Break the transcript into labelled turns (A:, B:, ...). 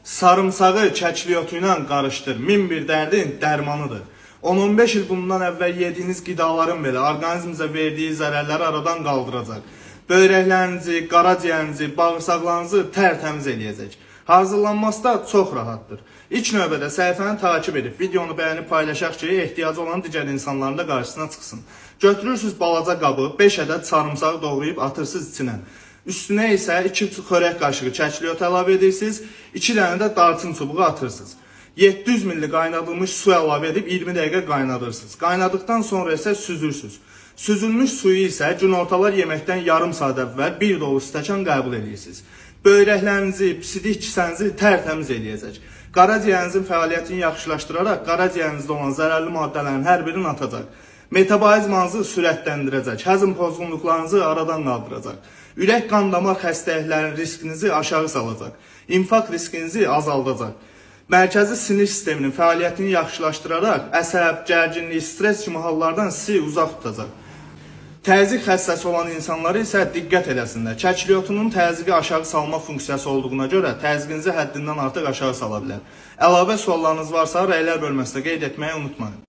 A: Sarımsağı çəkili otu ilə qarışdır. Min bir dərdin dərmanıdır. 10-15 il bundan əvvəl yediyiniz qidaların belə orqanizmizə verdiyi zərərləri aradan qaldıracaq. Böyrəklərinizi, qaraciyərinizi, bağırsaqlarınızı tərtəmiz eləyəcək. Hazırlanması da çox rahatdır. İlk növbədə səhifəni takip edib, videonu bəyənib paylaşaq ki, ehtiyacı olan digər insanların da qarşısına çıxsın. Götürürsünüz balaca qabı, 5 ədəd sarımsağı doğrayıb atırsınız içinə. Üstünə isə 2 xörək qaşığı çəkili ot əlavə edirsiniz, 2 dənə də darçın çubuğu atırsınız. 700 ml qaynadılmış su əlavə edib 20 dəqiqə qaynadırsınız. Qaynadıqdan sonra isə süzürsünüz. Süzülmüş suyu isə günortalar yeməkdən yarım saat əvvəl 1 dolu stəkan qəbul edirsiniz. Böyrəklərinizi, pisidik kisənizi tərtəmiz eləyəcək. Qaraciyərinizin fəaliyyətini yaxşılaşdıraraq qaraciyərinizdə olan zərərli maddələrin hər birini atacaq. Metabolizmanızı sürətləndirəcək, həzm pozğunluqlarınızı aradan qaldıracaq. Ürək qan damar xəstəliklərinin riskinizi aşağı salacaq. İnfarkt riskinizi azaldacaq. Mərkəzi sinir sisteminin fəaliyyətini yaxşılaşdıraraq əsəb, gərginlik, stres kimi hallardan sizi uzaq tutacaq. Təzyiq xəstəsi olan insanları isə diqqət eləsinlər. Çəkili otunun təzyiqi aşağı salma funksiyası olduğuna görə təzyiqinizi həddindən artıq aşağı sala bilər. Əlavə suallarınız varsa rəylər bölməsində qeyd etməyi unutmayın.